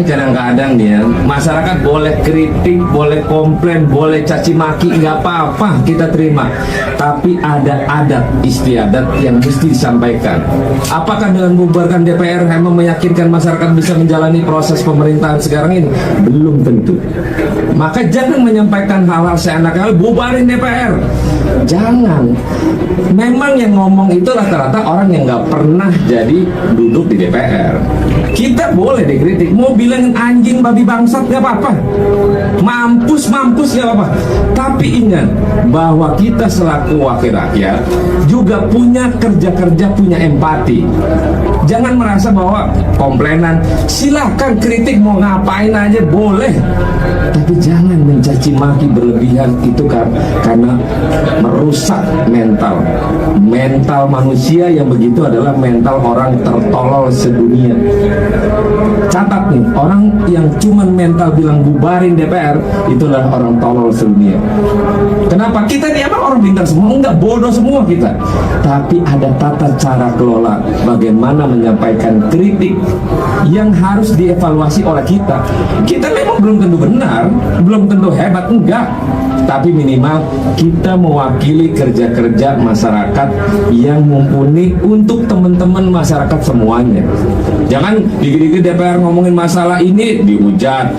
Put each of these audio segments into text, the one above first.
ini kadang-kadang nih ya, masyarakat boleh kritik, boleh komplain, boleh caci maki, nggak apa-apa kita terima. Tapi ada adat istiadat yang mesti disampaikan. Apakah dengan membubarkan DPR memang meyakinkan masyarakat bisa menjalani proses pemerintahan sekarang ini? Belum tentu. Maka jangan menyampaikan hal-hal seenaknya, bubarin DPR. Jangan. Memang yang ngomong itu rata-rata orang yang nggak pernah jadi duduk di DPR. Kita boleh dikritik, mau bilangin anjing babi bangsat nggak apa-apa, mampus nggak apa-apa. Tapi ingat bahwa kita selaku wakil rakyat juga punya kerja-kerja, punya empati. Jangan merasa bahwa komplainan, silakan kritik mau ngapain aja boleh, tapi jangan mencaci maki berlebihan. Itu karena merusak mental manusia yang begitu adalah mental orang tertolol sedunia. Catat nih, orang yang cuman mental bilang bubarin DPR itulah orang tolol sedunia. Kenapa? Kita ini emang orang pintar semua? Enggak, bodoh semua kita. Tapi ada tata cara kelola bagaimana menyampaikan kritik yang harus dievaluasi oleh kita. Kita memang belum tentu benar, belum tentu hebat, enggak. Tapi minimal kita mewakili kerja-kerja masyarakat yang mumpuni untuk teman-teman masyarakat semuanya. Jangan dikit-dikit DPR ngomongin masalah ini dihujat,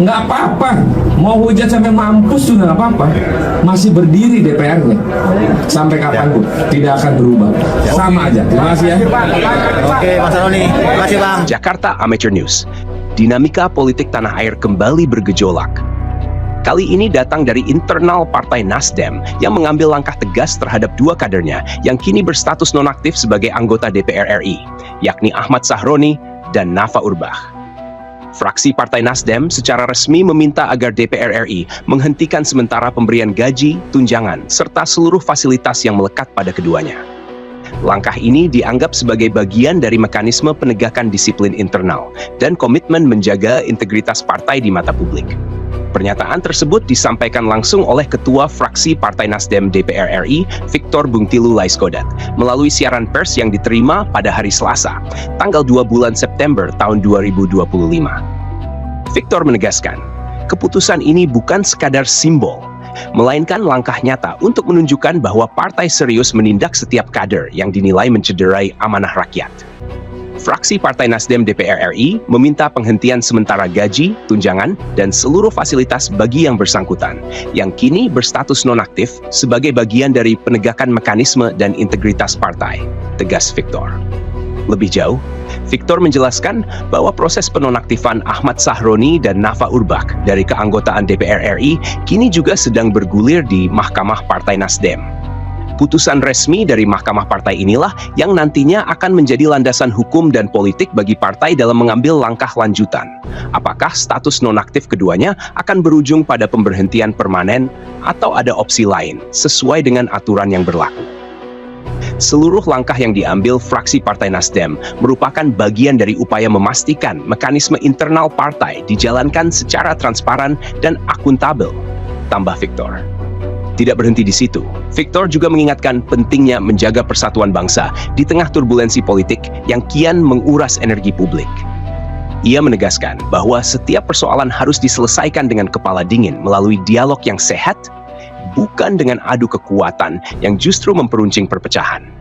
nggak apa-apa. Mau hujat sampai mampus juga nggak apa-apa. Masih berdiri DPR-nya sampai kapanpun tidak akan berubah. Sama aja. Terima kasih ya. Oke, Mas Roni. Terima kasih, Bang. Jakarta Amateur News. Dinamika politik tanah air kembali bergejolak. Kali ini datang dari internal Partai Nasdem yang mengambil langkah tegas terhadap dua kadernya yang kini berstatus nonaktif sebagai anggota DPR RI, yakni Ahmad Sahroni dan Nafa Urbach. Fraksi Partai Nasdem secara resmi meminta agar DPR RI menghentikan sementara pemberian gaji, tunjangan, serta seluruh fasilitas yang melekat pada keduanya. Langkah ini dianggap sebagai bagian dari mekanisme penegakan disiplin internal dan komitmen menjaga integritas partai di mata publik. Pernyataan tersebut disampaikan langsung oleh Ketua Fraksi Partai Nasdem DPR RI, Victor Bungtilu Laiskodat, melalui siaran pers yang diterima pada hari Selasa, tanggal 2 bulan September tahun 2025. Victor menegaskan, keputusan ini bukan sekadar simbol, melainkan langkah nyata untuk menunjukkan bahwa partai serius menindak setiap kader yang dinilai mencederai amanah rakyat. Fraksi Partai Nasdem DPR RI meminta penghentian sementara gaji, tunjangan, dan seluruh fasilitas bagi yang bersangkutan, yang kini berstatus nonaktif sebagai bagian dari penegakan mekanisme dan integritas partai, tegas Victor. Lebih jauh, Victor menjelaskan bahwa proses penonaktifan Ahmad Sahroni dan Nafa Urbach dari keanggotaan DPR RI kini juga sedang bergulir di Mahkamah Partai Nasdem. Putusan resmi dari Mahkamah Partai inilah yang nantinya akan menjadi landasan hukum dan politik bagi partai dalam mengambil langkah lanjutan. Apakah status nonaktif keduanya akan berujung pada pemberhentian permanen atau ada opsi lain sesuai dengan aturan yang berlaku. Seluruh langkah yang diambil fraksi Partai Nasdem merupakan bagian dari upaya memastikan mekanisme internal partai dijalankan secara transparan dan akuntabel, tambah Victor. Tidak berhenti di situ, Victor juga mengingatkan pentingnya menjaga persatuan bangsa di tengah turbulensi politik yang kian menguras energi publik. Ia menegaskan bahwa setiap persoalan harus diselesaikan dengan kepala dingin melalui dialog yang sehat, bukan dengan adu kekuatan yang justru memperuncing perpecahan.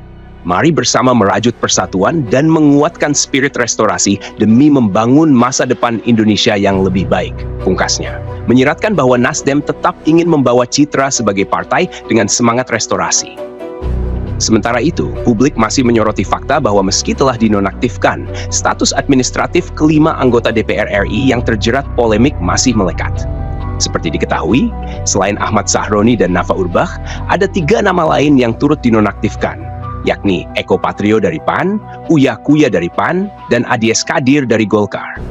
Mari bersama merajut persatuan dan menguatkan spirit restorasi demi membangun masa depan Indonesia yang lebih baik, pungkasnya. Menyiratkan bahwa Nasdem tetap ingin membawa citra sebagai partai dengan semangat restorasi. Sementara itu, publik masih menyoroti fakta bahwa meski telah dinonaktifkan, status administratif kelima anggota DPR RI yang terjerat polemik masih melekat. Seperti diketahui, selain Ahmad Sahroni dan Nafa Urbach, ada 3 nama lain yang turut dinonaktifkan, yakni Eko Patrio dari PAN, Uya Kuya dari PAN, dan Adies Kadir dari Golkar.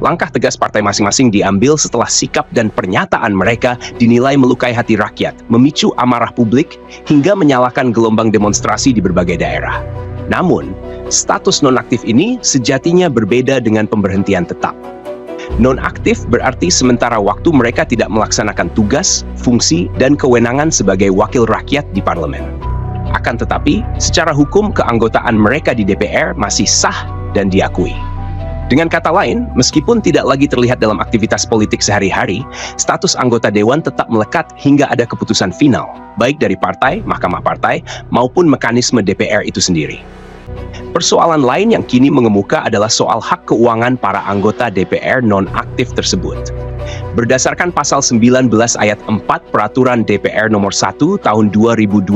Langkah tegas partai masing-masing diambil setelah sikap dan pernyataan mereka dinilai melukai hati rakyat, memicu amarah publik, hingga menyalakan gelombang demonstrasi di berbagai daerah. Namun, status nonaktif ini sejatinya berbeda dengan pemberhentian tetap. Nonaktif berarti sementara waktu mereka tidak melaksanakan tugas, fungsi, dan kewenangan sebagai wakil rakyat di parlemen. Akan tetapi, secara hukum keanggotaan mereka di DPR masih sah dan diakui. Dengan kata lain, meskipun tidak lagi terlihat dalam aktivitas politik sehari-hari, status anggota dewan tetap melekat hingga ada keputusan final, baik dari partai, mahkamah partai, maupun mekanisme DPR itu sendiri. Persoalan lain yang kini mengemuka adalah soal hak keuangan para anggota DPR non-aktif tersebut. Berdasarkan pasal 19 ayat 4 Peraturan DPR nomor 1 tahun 2020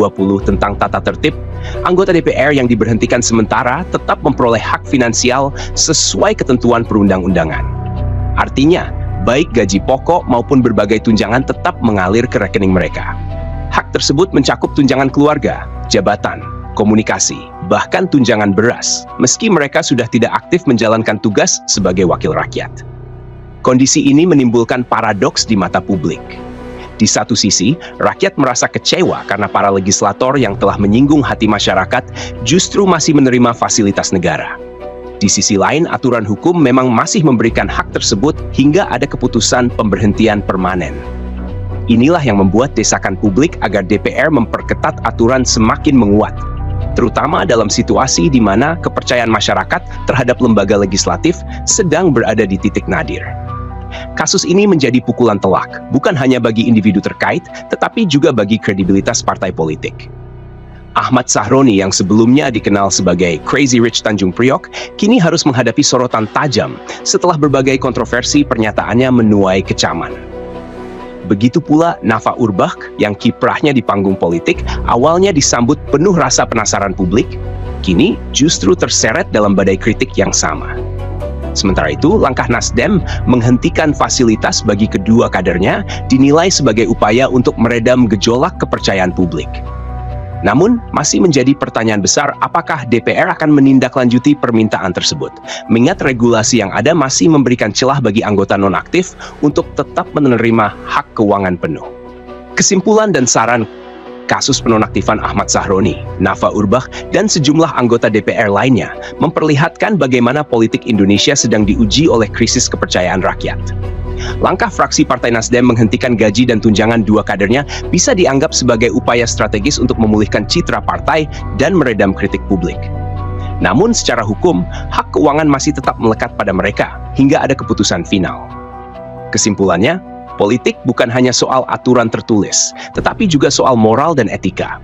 tentang tata tertib, anggota DPR yang diberhentikan sementara tetap memperoleh hak finansial sesuai ketentuan perundang-undangan. Artinya, baik gaji pokok maupun berbagai tunjangan tetap mengalir ke rekening mereka. Hak tersebut mencakup tunjangan keluarga, jabatan, komunikasi, bahkan tunjangan beras, meski mereka sudah tidak aktif menjalankan tugas sebagai wakil rakyat. Kondisi ini menimbulkan paradoks di mata publik. Di satu sisi, rakyat merasa kecewa karena para legislator yang telah menyinggung hati masyarakat justru masih menerima fasilitas negara. Di sisi lain, aturan hukum memang masih memberikan hak tersebut hingga ada keputusan pemberhentian permanen. Inilah yang membuat desakan publik agar DPR memperketat aturan semakin menguat, terutama dalam situasi di mana kepercayaan masyarakat terhadap lembaga legislatif sedang berada di titik nadir. Kasus ini menjadi pukulan telak, bukan hanya bagi individu terkait, tetapi juga bagi kredibilitas partai politik. Ahmad Sahroni yang sebelumnya dikenal sebagai Crazy Rich Tanjung Priok, kini harus menghadapi sorotan tajam setelah berbagai kontroversi pernyataannya menuai kecaman. Begitu pula Nafa Urbach yang kiprahnya di panggung politik awalnya disambut penuh rasa penasaran publik, kini justru terseret dalam badai kritik yang sama. Sementara itu, langkah Nasdem menghentikan fasilitas bagi kedua kadernya dinilai sebagai upaya untuk meredam gejolak kepercayaan publik. Namun, masih menjadi pertanyaan besar apakah DPR akan menindaklanjuti permintaan tersebut, mengingat regulasi yang ada masih memberikan celah bagi anggota nonaktif untuk tetap menerima hak keuangan penuh. Kesimpulan dan saran kasus penonaktifan Ahmad Sahroni, Nafa Urbach, dan sejumlah anggota DPR lainnya memperlihatkan bagaimana politik Indonesia sedang diuji oleh krisis kepercayaan rakyat. Langkah fraksi Partai Nasdem menghentikan gaji dan tunjangan dua kadernya bisa dianggap sebagai upaya strategis untuk memulihkan citra partai dan meredam kritik publik. Namun secara hukum, hak keuangan masih tetap melekat pada mereka hingga ada keputusan final. Kesimpulannya, politik bukan hanya soal aturan tertulis, tetapi juga soal moral dan etika.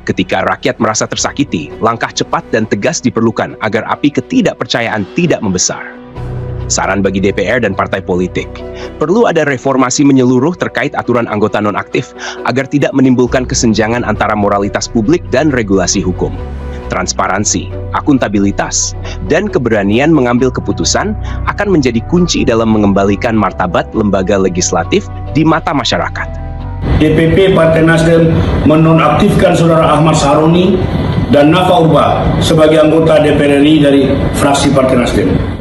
Ketika rakyat merasa tersakiti, langkah cepat dan tegas diperlukan agar api ketidakpercayaan tidak membesar. Saran bagi DPR dan partai politik, perlu ada reformasi menyeluruh terkait aturan anggota nonaktif agar tidak menimbulkan kesenjangan antara moralitas publik dan regulasi hukum. Transparansi, akuntabilitas, dan keberanian mengambil keputusan akan menjadi kunci dalam mengembalikan martabat lembaga legislatif di mata masyarakat. DPP Partai Nasdem menonaktifkan Saudara Ahmad Sahroni dan Nafa Urbach sebagai anggota DPR RI dari fraksi Partai Nasdem.